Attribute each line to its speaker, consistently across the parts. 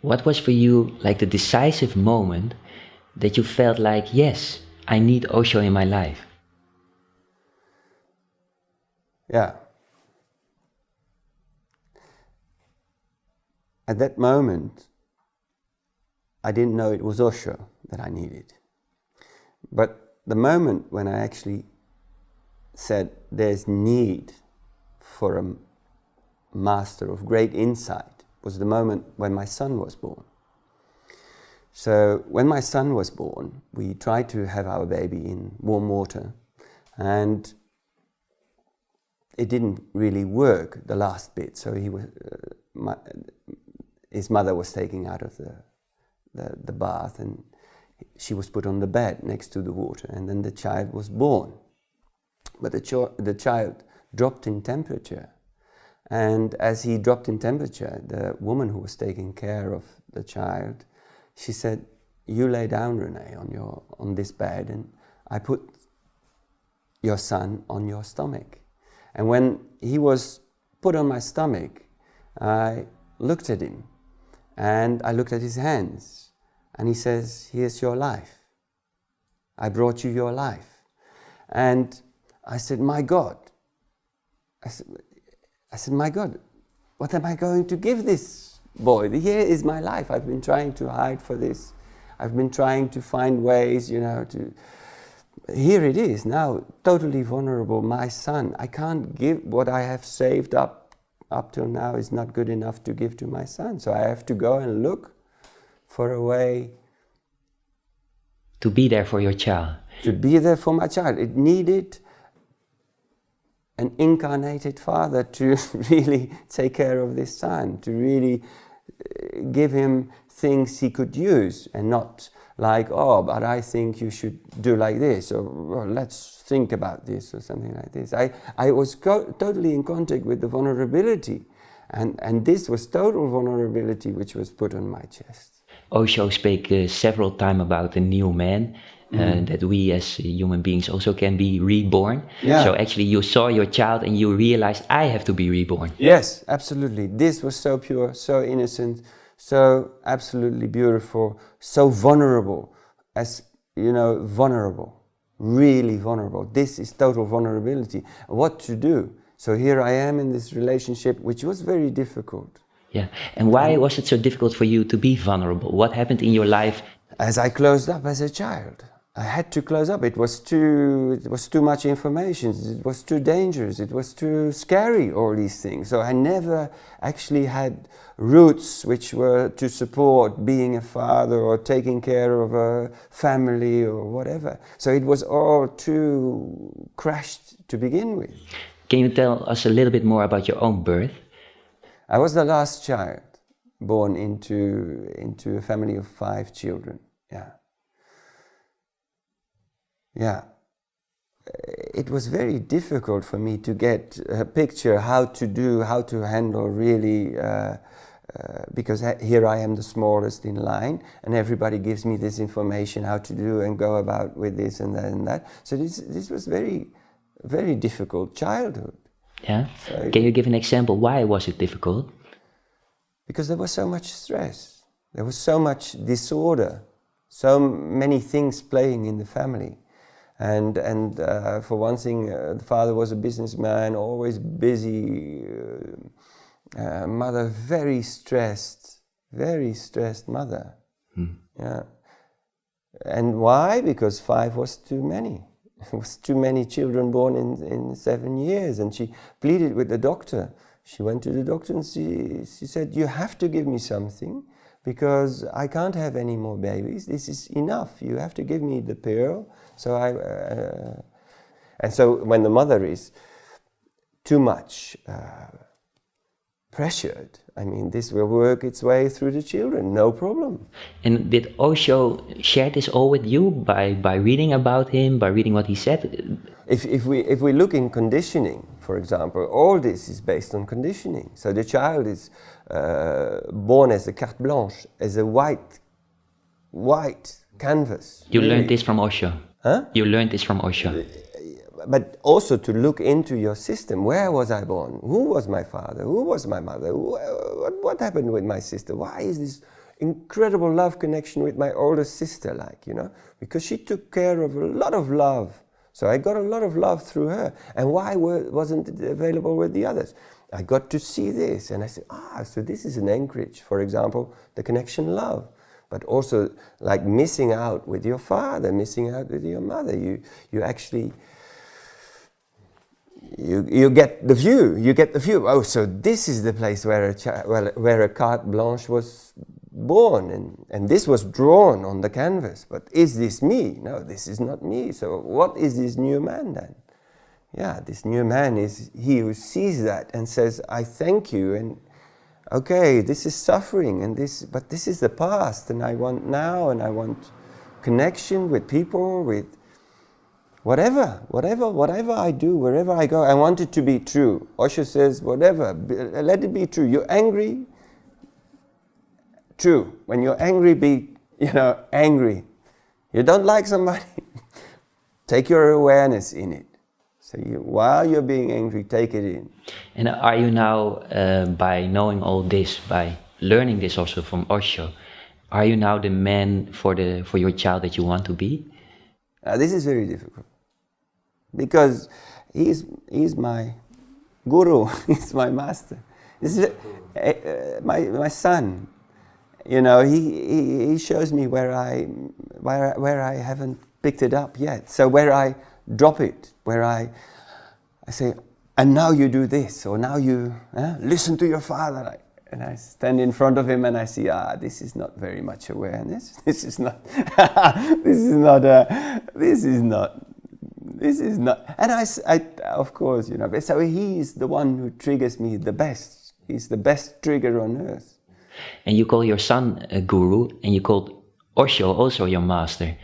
Speaker 1: What was for you like the decisive moment that you felt like, yes, I need Osho in my life?
Speaker 2: Yeah. At that moment, I didn't know it was Osho that I needed. But the moment when I actually said there's need for a master of great insight was the moment when my son was born. So when my son was born, we tried to have our baby in warm water, and it didn't really work, the last bit. So he was, his mother was taken out of the bath, and she was put on the bed next to the water, and then the child was born. But the child dropped in temperature, and as he dropped in temperature, the woman who was taking care of the child, she said, "You lay down, René, on this bed, and I put your son on your stomach." And when he was put on my stomach, I looked at him, and I looked at his hands, and he says, "Here's your life. I brought you your life." And I said, "My God," I said, "My God, what am I going to give this boy? Here is my life. I've been trying to hide for this. I've been trying to find ways, to... Here it is now, totally vulnerable, my son. I can't give what I have saved up till now is not good enough to give to my son. So I have to go and look for a way
Speaker 1: to be there for your child.
Speaker 2: To be there for my child. It needed an incarnated father to really take care of this son, to really give him things he could use, and not like, "Oh, but I think you should do like this," or "Well, let's think about this," or something like this. I was totally in contact with the vulnerability, and this was total vulnerability which was put on my chest.
Speaker 1: Osho spoke several times about the new man, that we as human beings also can be reborn.
Speaker 2: Yeah.
Speaker 1: So actually you saw your child and you realized, I have to be reborn.
Speaker 2: Yes, absolutely. This was so pure, so innocent, so absolutely beautiful, so vulnerable, vulnerable, really vulnerable. This is total vulnerability. What to do? So here I am in this relationship, which was very difficult.
Speaker 1: Yeah, and why was it so difficult for you to be vulnerable? What happened in your life?
Speaker 2: As I closed up as a child, I had to close up. It was too much information. It was too dangerous. It was too scary, all these things. So I never actually had roots which were to support being a father or taking care of a family or whatever. So it was all too crashed to begin with.
Speaker 1: Can you tell us a little bit more about your own birth?
Speaker 2: I was the last child born into a family of 5 children. Yeah. It was very difficult for me to get a picture how to handle really, because here I am the smallest in line, and everybody gives me this information how to do and go about with this and that and that. So this was very, very difficult childhood.
Speaker 1: Yeah. So can you give an example? Why was it difficult?
Speaker 2: Because there was so much stress. There was so much disorder. So many things playing in the family. And for one thing, the father was a businessman, always busy. Mother very stressed mother. Yeah. And why? Because 5 was too many. It was too many children born in 7 years, and she pleaded with the doctor. She went to the doctor and she said, "You have to give me something because I can't have any more babies. This is enough. You have to give me the pill." So and so when the mother is too much pressured, this will work its way through the children, no problem.
Speaker 1: And did Osho share this all with you by reading about him, by reading what he said?
Speaker 2: If we look in conditioning, for example, all this is based on conditioning. So the child is born as a carte blanche, as a white canvas.
Speaker 1: You learned this from Osho?
Speaker 2: Huh?
Speaker 1: You learned this from Osho?
Speaker 2: But also to look into your system. Where was I born? Who was my father? Who was my mother? What happened with my sister? Why is this incredible love connection with my older sister, because she took care of a lot of love. So I got a lot of love through her. And why wasn't it available with the others? I got to see this, and I said, so this is an anchorage. For example, the connection love, but also like missing out with your father, missing out with your mother. You actually, you get the view. Oh, so this is the place where a carte blanche was born, and this was drawn on the canvas. But is this me? No, this is not me. So what is this new man then? Yeah, this new man is he who sees that and says, I thank you, and okay, this is suffering, but this is the past, and I want now, and I want connection with people, with whatever I do, wherever I go, I want it to be true. Osho says, whatever, let it be true. You're angry, true. When you're angry, be, angry. You don't like somebody, take your awareness in it. So while you're being angry, take it in.
Speaker 1: And are you now, by knowing all this, by learning this also from Osho, are you now the man for your child that you want to be?
Speaker 2: This is very difficult, because he's my guru, he's my master. This is my son. He shows me where I haven't picked it up yet. So where I drop it, where I say, and now you do this, or now you listen to your father, and I stand in front of him and I see, this is not very much awareness. This is not. And I of course, so he's the one who triggers me the best. He's the best trigger on earth.
Speaker 1: And you call your son a guru, and you called Osho also your master.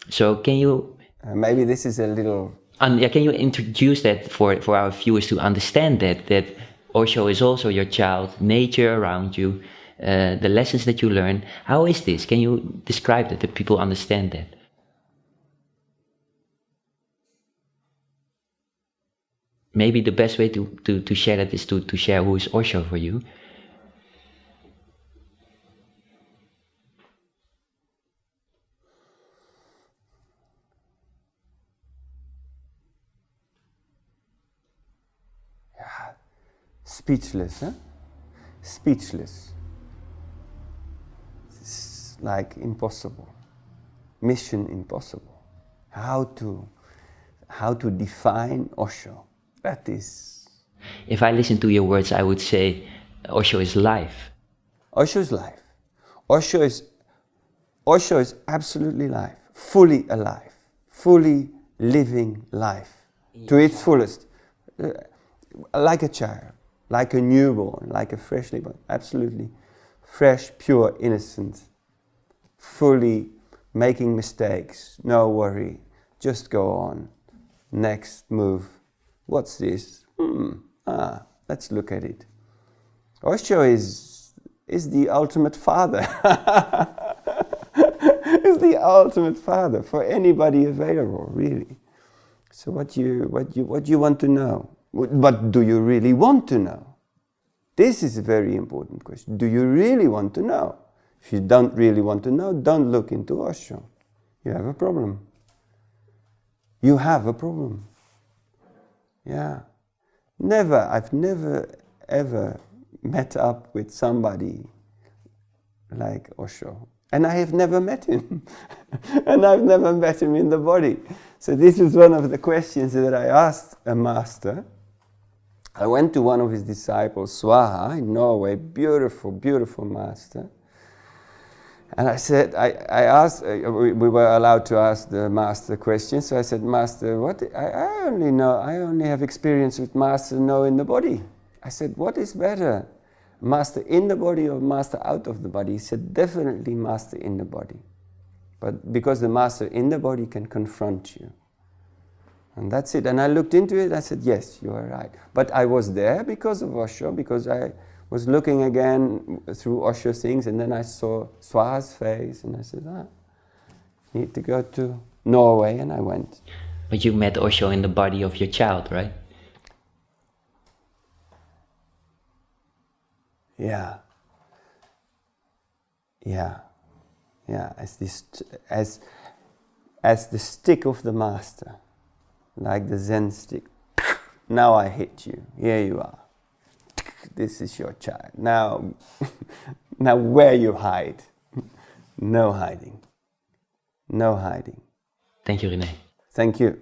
Speaker 1: So can you?
Speaker 2: Maybe this is a little.
Speaker 1: Can you introduce that for our viewers to understand that Osho is also your child, nature around you, the lessons that you learn. How is this? Can you describe that people understand that? Maybe the best way to share that is to share who is Osho for you.
Speaker 2: Speechless, huh? Speechless. It's like impossible. Mission impossible. How to define Osho? That is.
Speaker 1: If I listen to your words, I would say Osho is life.
Speaker 2: Osho is life. Osho is absolutely life, fully alive, fully living life to its fullest, like a child. Like a newborn, like a freshly born, absolutely fresh, pure, innocent, fully making mistakes, no worry, just go on, next move. What's this? Let's look at it. Osho is the ultimate father. Is the ultimate father for anybody available, really. So what you want to know? But do you really want to know? This is a very important question. Do you really want to know? If you don't really want to know, don't look into Osho. You have a problem. You have a problem. Yeah. I've never ever met up with somebody like Osho. And I have never met him. And I've never met him in the body. So this is one of the questions that I asked a master. I went to one of his disciples, Swaha, in Norway, beautiful, beautiful master. And I said, I asked, we were allowed to ask the master questions, so I said, Master, I only have experience with master know in the body. I said, what is better, master in the body or master out of the body? He said, definitely master in the body. But because the master in the body can confront you. And that's it. And I looked into it, I said, yes, you are right. But I was there because of Osho, because I was looking again through Osho things, and then I saw Swaha's face, and I said, need to go to Norway, and I went.
Speaker 1: But you met Osho in the body of your child, right?
Speaker 2: Yeah. as the stick of the master, like the Zen stick. Now I hit you. Here you are. This is your child. Now, now where you hide? No hiding. No hiding.
Speaker 1: Thank you, René.
Speaker 2: Thank you.